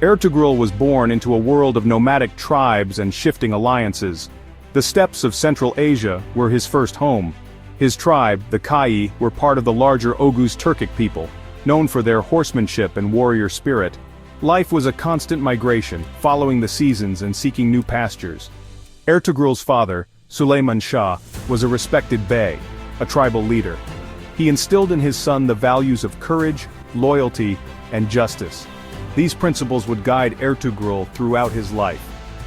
Ertugrul was born into a world of nomadic tribes and shifting alliances. The steppes of Central Asia were his first home. His tribe, the Kai, were part of the larger Oghuz Turkic people, known for their horsemanship and warrior spirit. Life was a constant migration, following the seasons and seeking new pastures. Ertugrul's father, Süleyman Shah, was a respected bey, a tribal leader. He instilled in his son the values of courage, loyalty, and justice. These principles would guide Ertugrul throughout his life.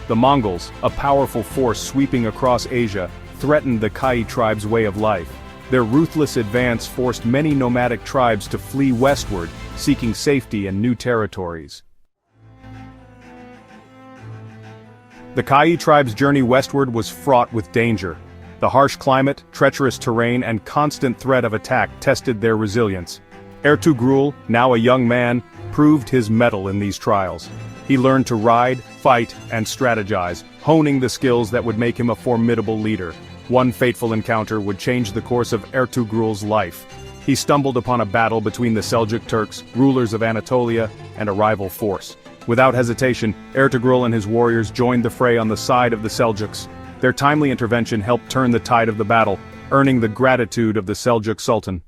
The Mongols, a powerful force sweeping across Asia, threatened the Kai tribe's way of life. Their ruthless advance forced many nomadic tribes to flee westward, seeking safety and new territories. The Kai tribe's journey westward was fraught with danger. The harsh climate, treacherous terrain, and constant threat of attack tested their resilience. Ertugrul, now a young man, proved his mettle in these trials. He learned to ride, fight, and strategize, honing the skills that would make him a formidable leader. One fateful encounter would change the course of Ertugrul's life. He stumbled upon a battle between the Seljuk Turks, rulers of Anatolia, and a rival force. Without hesitation, Ertugrul and his warriors joined the fray on the side of the Seljuks. Their timely intervention helped turn the tide of the battle, earning the gratitude of the Seljuk Sultan.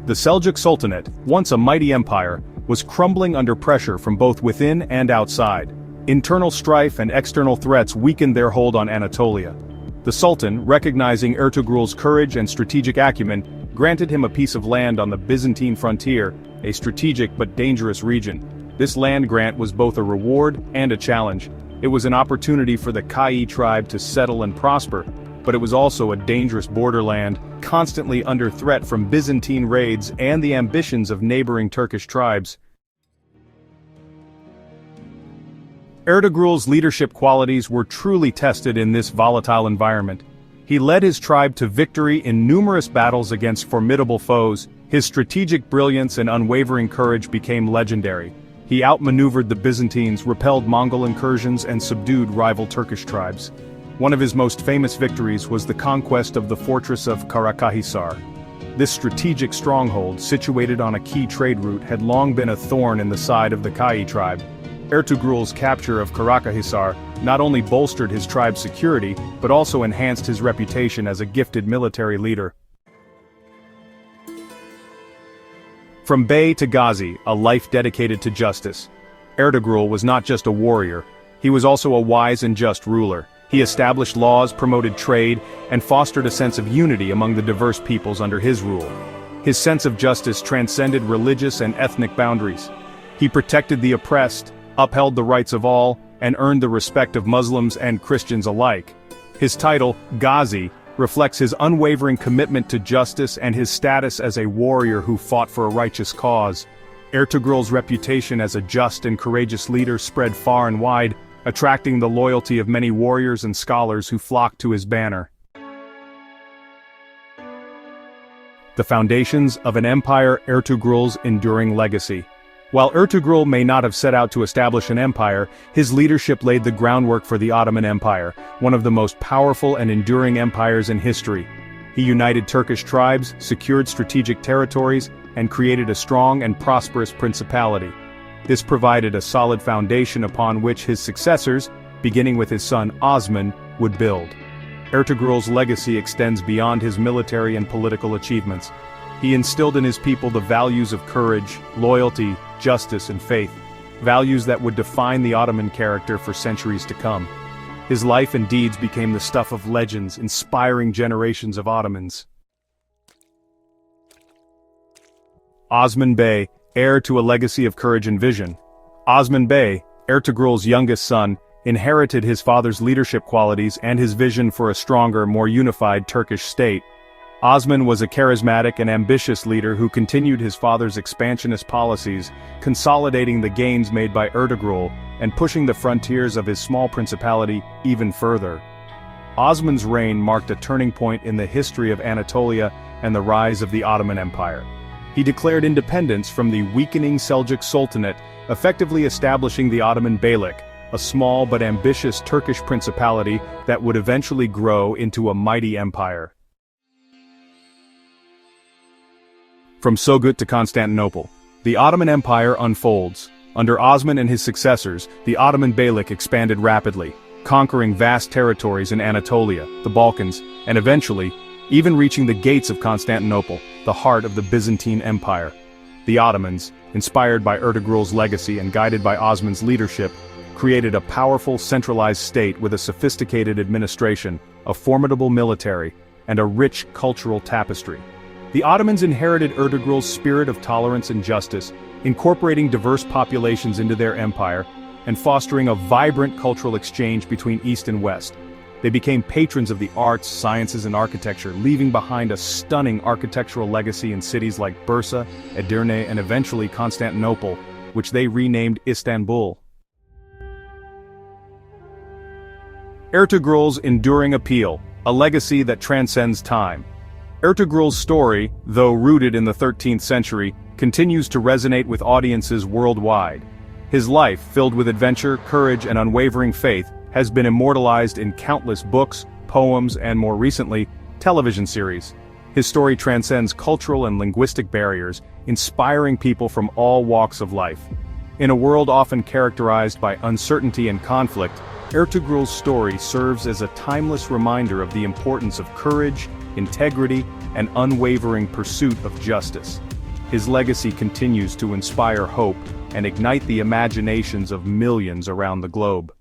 The Seljuk Sultanate, once a mighty empire, was crumbling under pressure from both within and outside. Internal strife and external threats weakened their hold on Anatolia. The Sultan, recognizing Ertugrul's courage and strategic acumen, granted him a piece of land on the Byzantine frontier, a strategic but dangerous region. This land grant was both a reward and a challenge. It was an opportunity for the Kai tribe to settle and prosper, but it was also a dangerous borderland, constantly under threat from Byzantine raids and the ambitions of neighboring Turkish tribes. Ertugrul's leadership qualities were truly tested in this volatile environment. He led his tribe to victory in numerous battles against formidable foes. His strategic brilliance and unwavering courage became legendary. He outmaneuvered the Byzantines, repelled Mongol incursions, and subdued rival Turkish tribes. One of his most famous victories was the conquest of the fortress of Karakahisar. This strategic stronghold, situated on a key trade route, had long been a thorn in the side of the Kai tribe. Ertugrul's capture of Karakahisar not only bolstered his tribe's security, but also enhanced his reputation as a gifted military leader. From Bey to Ghazi, a life dedicated to justice. Ertugrul was not just a warrior, he was also a wise and just ruler. He established laws, promoted trade, and fostered a sense of unity among the diverse peoples under his rule. His sense of justice transcended religious and ethnic boundaries. He protected the oppressed, upheld the rights of all, and earned the respect of Muslims and Christians alike. His title, Ghazi, reflects his unwavering commitment to justice and his status as a warrior who fought for a righteous cause. Ertugrul's reputation as a just and courageous leader spread far and wide, attracting the loyalty of many warriors and scholars who flocked to his banner. The foundations of an empire: Ertugrul's enduring legacy. While Ertugrul may not have set out to establish an empire, his leadership laid the groundwork for the Ottoman Empire, one of the most powerful and enduring empires in history. He united Turkish tribes, secured strategic territories, and created a strong and prosperous principality. This provided a solid foundation upon which his successors, beginning with his son Osman, would build. Ertugrul's legacy extends beyond his military and political achievements. He instilled in his people the values of courage, loyalty, justice, and faith, values that would define the Ottoman character for centuries to come. His life and deeds became the stuff of legends, inspiring generations of Ottomans. Osman Bey, heir to a legacy of courage and vision. Osman Bey, Ertugrul's youngest son, inherited his father's leadership qualities and his vision for a stronger, more unified Turkish state. Osman was a charismatic and ambitious leader who continued his father's expansionist policies, consolidating the gains made by Ertugrul and pushing the frontiers of his small principality even further. Osman's reign marked a turning point in the history of Anatolia and the rise of the Ottoman Empire. He declared independence from the weakening Seljuk Sultanate, effectively establishing the Ottoman Beylik, a small but ambitious Turkish principality that would eventually grow into a mighty empire. From Sogut to Constantinople, The Ottoman Empire unfolds. Under Osman and his successors, the Ottoman Beylik expanded rapidly, conquering vast territories in Anatolia, the Balkans, and eventually, even reaching the gates of Constantinople, the heart of the Byzantine Empire. The Ottomans, inspired by Ertugrul's legacy and guided by Osman's leadership, created a powerful centralized state with a sophisticated administration, a formidable military, and a rich cultural tapestry. The Ottomans inherited Ertugrul's spirit of tolerance and justice, incorporating diverse populations into their empire, and fostering a vibrant cultural exchange between East and West. They became patrons of the arts, sciences, and architecture, leaving behind a stunning architectural legacy in cities like Bursa, Edirne, and eventually Constantinople, which they renamed Istanbul. Ertugrul's enduring appeal, a legacy that transcends time. Ertugrul's story, though rooted in the 13th century, continues to resonate with audiences worldwide. His life, filled with adventure, courage, and unwavering faith, has been immortalized in countless books, poems, and more recently, television series. His story transcends cultural and linguistic barriers, inspiring people from all walks of life. In a world often characterized by uncertainty and conflict, Ertugrul's story serves as a timeless reminder of the importance of courage, integrity, and unwavering pursuit of justice. His legacy continues to inspire hope and ignite the imaginations of millions around the globe.